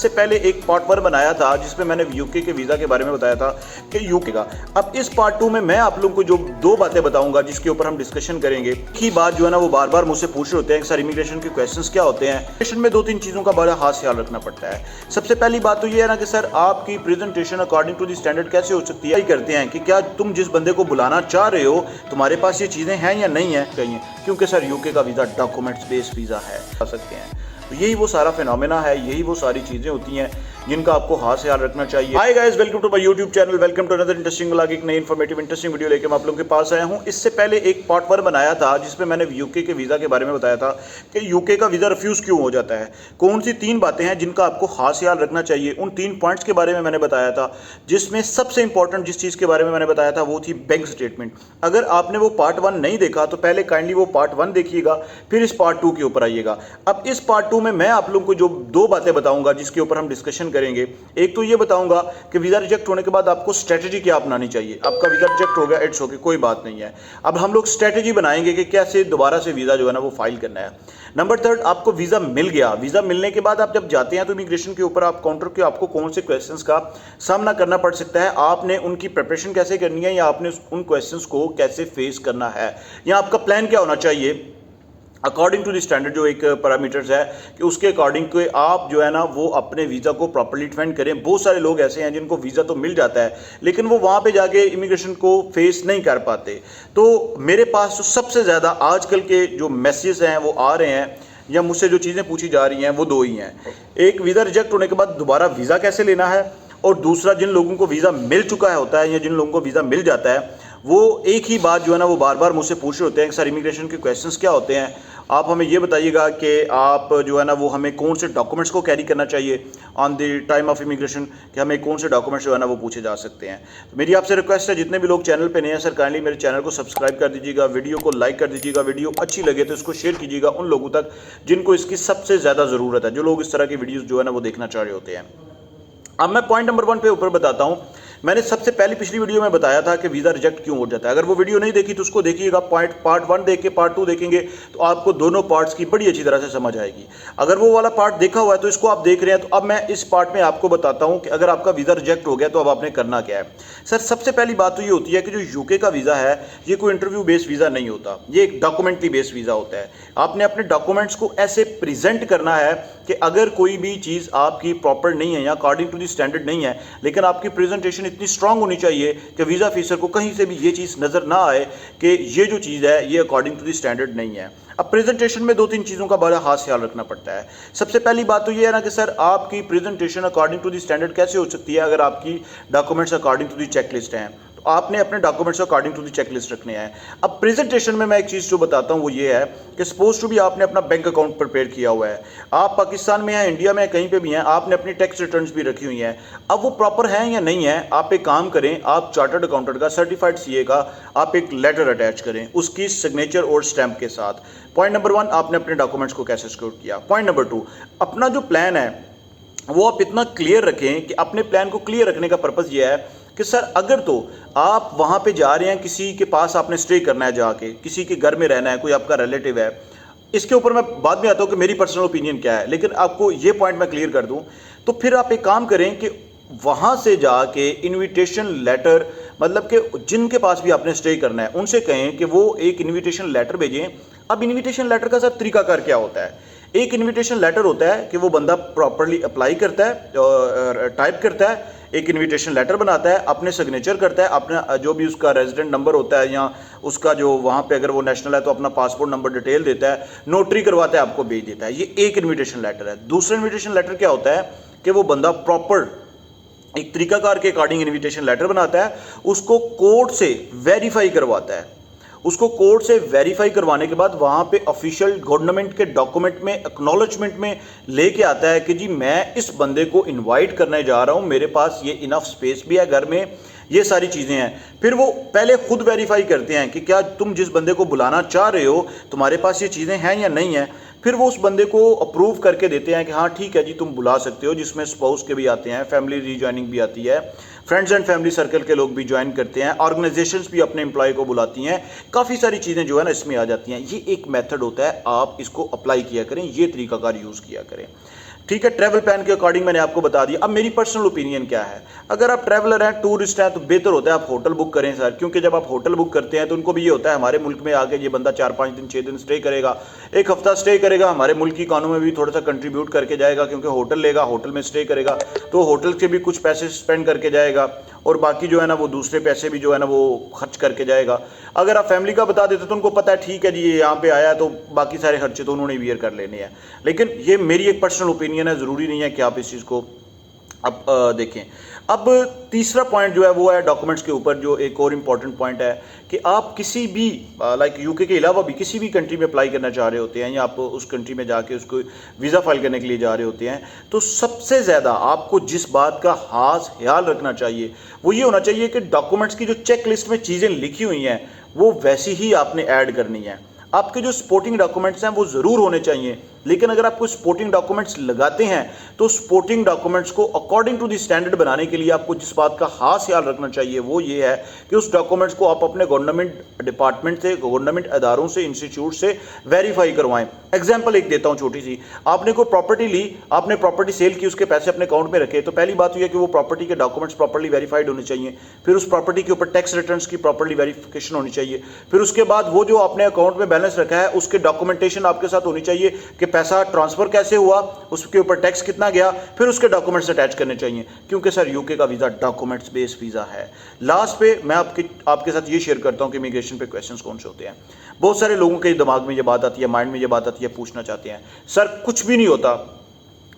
से पहले एक पार्ट 1 बनाया था जिसमें मैंने यूके के वीज़ा के बारे में बताया था कि यूके का। अब इस पार्ट 2 में मैं आप लोगों को जो दो बातें बताऊंगा जिसके ऊपर हम डिस्कशन करेंगे की बात जो है ना वो बार बार मुझसे पूछ रहे होते हैं सर इमिग्रेशन के क्वेश्चंस क्या होते हैं। इमिग्रेशन में 2-3 चीज़ों का बड़ा खास ख्याल रखना पड़ता है। सबसे पहली बात तो ये है ना कि सर आपकी presentation according to the standard कैसे हो सकती है, करते हैं कि क्या तुम जिस बंदे को बुलाना चाह रहे हो तुम्हारे पास ये चीज़ें हैं या नहीं है कहीं, क्योंकि सर यूके का वीज़ा डॉक्यूमेंट्स बेस्ड वीज़ा है आ सकते हैं। तो यही वो सारा फिनोमेना है, यही वो सारी चीज़ें होती हैं जिनका आपको खास ख्याल रखना चाहिए। Hi guys, welcome to my YouTube channel, welcome to another interesting vlog. एक नई इन्फॉर्मेटिव इंटरेस्टिंग वीडियो लेकर मैं आप लोगों के पास आया हूं। इससे पहले एक पार्ट 1 बनाया था जिसमें मैंने यूके के वीज़ा के बारे में बताया था कि यूके का वीज़ा रिफ्यूज़ क्यों हो जाता है, कौन सी 3 बातें हैं जिनका आपको खास ख्याल रखना चाहिए। उन 3 पॉइंट्स के बारे में मैंने बताया था, जिसमें सबसे इंपॉर्टेंट जिस चीज़ के बारे में मैंने बताया था वो थी बैंक स्टेटमेंट। अगर आपने वो पार्ट 1 नहीं देखा तो पहले काइंडली वो पार्ट 1 देखिएगा, फिर इस पार्ट 2 के ऊपर आइएगा। अब इस पार्ट 2 में मैं आप लोगों को जो 2 बातें बताऊंगा जिसके ऊपर हम डिस्कशन करेंगे, एक तो ये बताऊंगा कि वीज़ा रिजेक्ट होने के बाद आपको स्ट्रेटजी क्या अपनानी चाहिए। आपका वीज़ा रिजेक्ट हो गया, इट्स ओके, कोई बात नहीं है। अब हम लोग स्ट्रेटजी बनाएंगे कि कैसे दोबारा से वीज़ा जो है ना वो फाइल करना है। नंबर 3, आपको वीज़ा मिल गया। वीज़ा मिलने के बाद आप जब जाते हैं तो इमिग्रेशन के ऊपर आप काउंटर के आपको कौन से क्वेश्चंस का सामना करना पड़ सकता है, आपने उनकी प्रिपरेशन कैसे करनी है या आपने उन क्वेश्चंस को कैसे फेस करना है, या आपका प्लान क्या होना चाहिए अकॉर्डिंग टू द स्टैंडर्ड। जो एक पैरामीटर्स है कि उसके अकॉर्डिंग के आप जो है ना वो अपने वीज़ा को प्रॉपर्ली डिफेंड करें। बहुत सारे लोग ऐसे हैं जिनको वीज़ा तो मिल जाता है लेकिन वो वहाँ पे जाके इमिग्रेशन को फेस नहीं कर पाते। तो मेरे पास तो सबसे ज़्यादा आजकल के जो मैसेजेस हैं वो आ रहे हैं या मुझसे जो चीज़ें पूछी जा रही हैं वो 2 ही हैं। एक, वीज़ा रिजेक्ट होने के बाद दोबारा वीज़ा कैसे लेना है, और दूसरा, जिन लोगों को वीज़ा मिल चुका है होता है या जिन लोगों को वीज़ा मिल जाता है वो एक ही बात जो है ना वो बार बार मुझसे पूछ रहे होते हैं सर इमिग्रेशन के क्वेश्चंस क्या होते हैं, आप हमें ये बताइएगा कि आप जो है ना वो हमें कौन से डॉक्यूमेंट्स को कैरी करना चाहिए on the time of immigration, कि हमें कौन से डॉक्यूमेंट्स जो है ना वो पूछे जा सकते हैं। तो मेरी आपसे रिक्वेस्ट है, जितने भी लोग चैनल पे नए हैं सर काइंडली मेरे चैनल को सब्सक्राइब कर दीजिएगा, वीडियो को लाइक कर दीजिएगा, वीडियो अच्छी लगे तो इसको शेयर कीजिएगा उन लोगों तक जिनको इसकी सबसे ज़्यादा ज़रूरत है, जो लोग इस तरह की वीडियोज़ जो है ना वो देखना चाह रहे होते हैं। अब मैं पॉइंट नंबर 1 पे ऊपर बताता हूँ। मैंने सबसे पहली पिछली वीडियो में बताया था कि वीज़ा रिजेक्ट क्यों हो जाता है। अगर वो वीडियो नहीं देखी तो उसको देखिएगा, पार्ट 1 देख के पार्ट 2 देखेंगे तो आपको दोनों पार्ट्स की बड़ी अच्छी तरह से समझ आएगी। अगर वो वाला पार्ट देखा हुआ है तो इसको आप देख रहे हैं, तो अब मैं इस पार्ट में आपको बताता हूँ कि अगर आपका वीज़ा रिजेक्ट हो गया तो अब आपने करना क्या है। सर सबसे पहली बात तो ये होती है कि जो यूके का वीज़ा है ये कोई इंटरव्यू बेस्ड वीज़ा नहीं होता, ये एक डॉक्यूमेंटरी बेस्ड वीज़ा होता है। आपने अपने डॉक्यूमेंट्स को ऐसे प्रेजेंट करना है कि अगर कोई भी चीज़ आपकी प्रॉपर नहीं है या अकॉर्डिंग टू द स्टैंडर्ड नहीं है, लेकिन आपकी प्रेजेंटेशन इतनी स्ट्रांग होनी चाहिए कि वीज़ा ऑफिसर को कहीं से भी ये चीज़ नज़र ना आए कि ये जो चीज़ है ये अकॉर्डिंग टू द स्टैंडर्ड नहीं है। अब प्रेजेंटेशन में 2-3 चीज़ों का बड़ा खास ख्याल रखना पड़ता है। सबसे पहली बात तो ये है ना कि सर आपकी presentation according to the standard कैसे हो सकती है अगर आपकी documents according to the checklist हैं, तो आपने अपने documents according to the checklist रखने हैं। अब प्रेजेंटेशन में मैं एक चीज़ जो बताता हूँ वो ये है कि सपोज टू भी आपने अपना बैंक अकाउंट प्रिपेयर किया हुआ है, आप पाकिस्तान में हैं, इंडिया में, कहीं पे भी हैं, आपने अपनी टैक्स रिटर्न्स भी रखी हुई हैं। अब वो प्रॉपर हैं या नहीं है, आप एक काम करें, आप चार्टर्ड अकाउंटेंट का, सर्टिफाइड सीए का आप एक लेटर अटैच करें उसकी सिग्नेचर और स्टैंप के साथ। पॉइंट नंबर 1, आपने अपने डॉक्यूमेंट्स को कैसे सिक्योर किया। पॉइंट नंबर 2, अपना जो प्लान है वो आप इतना क्लियर रखें कि अपने प्लान को क्लियर रखने का पर्पज़ ये है कि सर अगर तो आप वहाँ पे जा रहे हैं, किसी के पास आपने स्टे करना है, जाके किसी के घर में रहना है, कोई आपका रिलेटिव है, इसके ऊपर मैं बाद में आता हूँ कि मेरी पर्सनल ओपिनियन क्या है, लेकिन आपको ये पॉइंट मैं क्लियर कर दूँ। तो फिर आप एक काम करें कि वहाँ से जाके इनविटेशन लेटर, मतलब कि जिनके पास भी आपने स्टे करना है उनसे कहें कि वो एक इनविटेशन लेटर भेजें। अब इनविटेशन लेटर का सर तरीकाकार क्या होता है, एक इनविटेशन लेटर होता है कि वो बंदा प्रॉपर्ली अप्लाई करता है, टाइप करता है, एक इनविटेशन लेटर बनाता है, अपने सिग्नेचर करता है, अपना जो भी उसका रेजिडेंट नंबर होता है या उसका जो वहाँ पे अगर वो नेशनल है तो अपना पासपोर्ट नंबर डिटेल देता है, नोटरी करवाता है, आपको भेज देता है। ये एक इनविटेशन लेटर है। दूसरा इनविटेशन लेटर क्या होता है कि वो बंदा प्रॉपर एक तरीकाकार के अकॉर्डिंग इनविटेशन लेटर बनाता है, उसको कोर्ट से वेरीफाई करवाता है, उसको कोर्ट से वेरीफाई करवाने के बाद वहाँ पे ऑफिशियल गवर्नमेंट के डॉक्यूमेंट में एक्नॉलेजमेंट में लेके आता है कि जी मैं इस बंदे को इनवाइट करने जा रहा हूँ, मेरे पास ये इनफ स्पेस भी है घर में, ये सारी चीज़ें हैं। फिर वो पहले खुद वेरीफाई करते हैं कि क्या तुम जिस बंदे को बुलाना चाह रहे हो तुम्हारे पास ये चीज़ें हैं या नहीं है। फिर वो उस बंदे को अप्रूव करके देते हैं कि हाँ ठीक है जी तुम बुला सकते हो, जिसमें स्पाउस के भी आते हैं, फैमिली रीजॉइनिंग भी आती है, फ्रेंड्स एंड फैमिली सर्कल के लोग भी ज्वाइन करते हैं, ऑर्गेनाइजेशंस भी अपने एम्प्लॉय को बुलाती हैं, काफ़ी सारी चीज़ें जो है ना इसमें आ जाती हैं। ये एक मेथड होता है, आप इसको अप्लाई किया करें, ये तरीकाकार यूज़ किया करें। ठीक है, ट्रैवल प्लान के अकॉर्डिंग मैंने आपको बता दिया। अब मेरी पर्सनल ओपिनियन क्या है, अगर आप ट्रैवलर हैं, टूरिस्ट हैं, तो बेहतर होता है आप होटल बुक करें सर, क्योंकि जब आप होटल बुक करते हैं तो उनको भी ये होता है हमारे मुल्क में आके ये बंदा 4-5 दिन 6 दिन स्टे करेगा, एक हफ्ता स्टे करेगा, हमारे मुल्क की इकॉनमी में भी थोड़ा सा कंट्रीब्यूट करके जाएगा, क्योंकि होटल लेगा, होटल में स्टे करेगा तो होटल के भी कुछ पैसे स्पेंड करके जाएगा और बाकी जो है ना वो दूसरे पैसे भी जो है ना वो खर्च करके जाएगा। अगर आप फैमिली का बता देते तो उनको पता है ठीक है जी ये यहाँ पे आया तो बाकी सारे खर्चे तो उन्होंने बियर कर लेने हैं। लेकिन ये मेरी एक पर्सनल ओपिनियन है, ज़रूरी नहीं है कि आप इस चीज़ को अब देखें। अब तीसरा पॉइंट जो है वो है डॉक्यूमेंट्स के ऊपर, जो एक और इम्पॉर्टेंट पॉइंट है कि आप किसी भी लाइक यूके के अलावा भी किसी भी कंट्री में अप्लाई करना चाह रहे होते हैं या आप उस कंट्री में जाके उसको वीज़ा फाइल करने के लिए जा रहे होते हैं, तो सबसे ज़्यादा आपको जिस बात का खास ख्याल रखना चाहिए वो ये होना चाहिए कि डॉक्यूमेंट्स की जो चेक लिस्ट में चीज़ें लिखी हुई हैं वो वैसी ही आपने ऐड करनी है। आपके जो सपोर्टिंग डॉक्यूमेंट्स हैं वो ज़रूर होने चाहिए, लेकिन अगर आप कोई सपोर्टिंग डॉक्यूमेंट्स लगाते हैं तो सपोर्टिंग डॉक्यूमेंट्स को अकॉर्डिंग टू द स्टैंडर्ड बनाने के लिए आपको जिस बात का खास ख्याल रखना चाहिए वो ये है कि उस डॉक्यूमेंट्स को आप अपने गवर्नमेंट डिपार्टमेंट से, गवर्नमेंट अदारों से, इंस्टीट्यूट से वेरीफाई करवाएं। एग्जाम्पल एक देता हूँ छोटी सी, आपने कोई प्रॉपर्टी ली, आपने प्रॉपर्टी सेल की, उसके पैसे अपने अकाउंट में रखे, तो पहली बात यह है कि वो प्रॉपर्टी के डॉक्यूमेंट्स प्रॉपर्ली वेरीफाइड होने चाहिए, फिर उस प्रॉपर्टी के ऊपर टैक्स रिटर्न्स की प्रॉपर्ली वेरिफिकेशन होनी चाहिए, फिर उसके बाद वो जो आपने अकाउंट में बैलेंस रखा है उसके डॉक्यूमेंटेशन आपके साथ होनी चाहिए कि पैसा ट्रांसफर कैसे हुआ, उसके ऊपर टैक्स कितना गया, फिर उसके डॉक्यूमेंट्स अटैच करने चाहिए, क्योंकि सर यूके का वीज़ा डॉक्यूमेंट्स बेस्ड वीज़ा है। लास्ट पे मैं आपके साथ ये शेयर करता हूँ कि इमिग्रेशन पे क्वेश्चंस कौन से होते हैं। बहुत सारे लोगों के दिमाग में ये बात आती है, माइंड में ये बात आती है, पूछना चाहते हैं सर कुछ भी नहीं होता,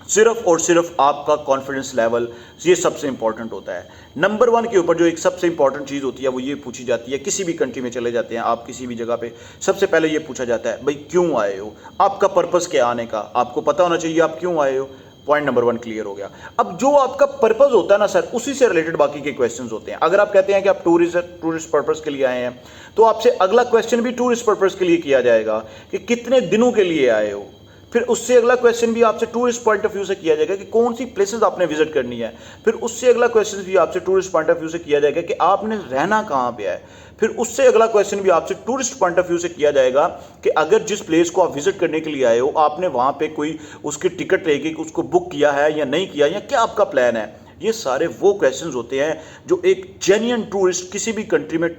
सिर्फ और सिर्फ आपका कॉन्फिडेंस लेवल ये सबसे इंपॉर्टेंट होता है। नंबर 1 के ऊपर जो एक सबसे इंपॉर्टेंट चीज़ होती है वो ये पूछी जाती है, किसी भी कंट्री में चले जाते हैं आप, किसी भी जगह पे सबसे पहले ये पूछा जाता है भाई क्यों आए हो, आपका पर्पस क्या आने का, आपको पता होना चाहिए आप क्यों आए हो। पॉइंट नंबर 1 क्लियर हो गया। अब जो आपका पर्पस होता है ना सर, उसी से रिलेटेड बाकी के क्वेश्चंस होते हैं। अगर आप कहते हैं कि आप टूरिस्ट पर्पस के लिए आए हैं तो आपसे अगला क्वेश्चन भी टूरिस्ट पर्पस के लिए किया जाएगा कि कितने दिनों के लिए आए हो, फिर उससे अगला क्वेश्चन भी आपसे टूरिस्ट पॉइंट ऑफ व्यू से किया जाएगा कि कौन सी प्लेसेस आपने विजिट करनी है, फिर उससे अगला क्वेश्चन भी आपसे टूरिस्ट पॉइंट ऑफ व्यू से किया जाएगा कि आपने रहना कहाँ पे है, फिर उससे अगला क्वेश्चन भी आपसे टूरिस्ट पॉइंट ऑफ व्यू से किया जाएगा कि अगर जिस प्लेस को आप विजिट करने के लिए आए हो आपने वहाँ पे कोई उसकी टिकट लेके उसको बुक किया है या नहीं किया, या क्या आपका प्लान है। ये सारे वो क्वेश्चंस होते हैं जो एक जेन्युइन टूरिस्ट किसी भी कंट्री में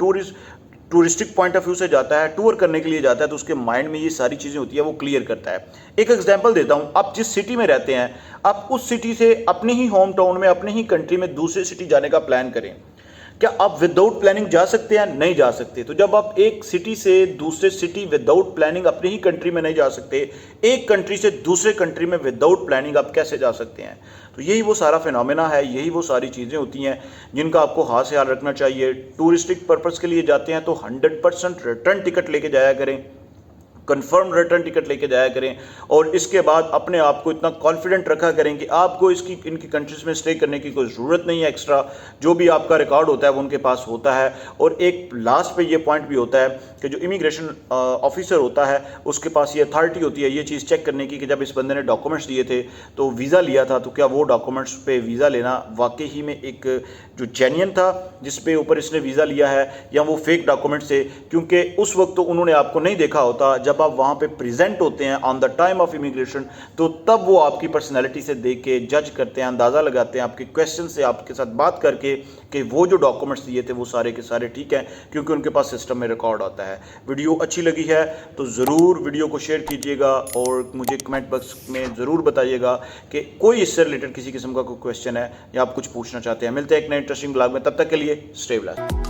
टूरिस्टिक पॉइंट ऑफ व्यू से जाता है, टूर करने के लिए जाता है, तो उसके माइंड में ये सारी चीज़ें होती है, वो क्लियर करता है। एक एग्जांपल देता हूँ, आप जिस सिटी में रहते हैं आप उस सिटी से अपने ही होम टाउन में, अपने ही कंट्री में दूसरे सिटी जाने का प्लान करें। क्या आप विदाउट प्लानिंग जा सकते हैं? नहीं जा सकते। तो जब आप एक सिटी से दूसरे सिटी विदाउट प्लानिंग अपनी ही कंट्री में नहीं जा सकते, एक कंट्री से दूसरे कंट्री में विदाउट प्लानिंग आप कैसे जा सकते हैं? तो यही वो सारा फिनोमेना है, यही वो सारी चीज़ें होती हैं जिनका आपको खास ख्याल रखना चाहिए। टूरिस्टिक पर्पज़ के लिए जाते हैं तो 100% रिटर्न टिकट लेके जाया करें, कंफर्म रिटर्न टिकट लेके जाया करें, और इसके बाद अपने आप को इतना कॉन्फिडेंट रखा करें कि आपको इनकी कंट्रीज में स्टे करने की कोई ज़रूरत नहीं है। एक्स्ट्रा जो भी आपका रिकॉर्ड होता है वो उनके पास होता है। और एक लास्ट पे ये पॉइंट भी होता है कि जो इमिग्रेशन ऑफिसर होता है उसके पास ये अथॉरिटी होती है ये चीज़ चेक करने की कि जब इस बंदे ने डॉक्यूमेंट्स दिए थे तो वीज़ा लिया था, तो क्या वो डॉक्यूमेंट्स पे वीज़ा लेना वाकई ही में एक जो जेन्युइन था जिस पे ऊपर इसने वीज़ा लिया है, या वो फेक डॉक्यूमेंट्स थे, क्योंकि उस वक्त तो उन्होंने आपको नहीं देखा होता। जब आप वहाँ पे प्रेजेंट होते हैं on the time of immigration, तो तब वो आपकी पर्सनैलिटी से देख के जज करते हैं, अंदाज़ा लगाते हैं आपके क्वेश्चन से, आपके साथ बात करके कि वो जो डॉक्यूमेंट्स दिए थे वो सारे के सारे ठीक हैं, क्योंकि उनके पास सिस्टम में रिकॉर्ड आता है। वीडियो अच्छी लगी है तो ज़रूर वीडियो को शेयर कीजिएगा और मुझे कमेंट बॉक्स में ज़रूर बताइएगा कि कोई इससे रिलेटेड किसी किस्म का कोई क्वेश्चन है या आप कुछ पूछना चाहते हैं। मिलते हैं एक नए इंटरेस्टिंग ब्लॉग में, तब तक के लिए स्टे ब्लेस्ड।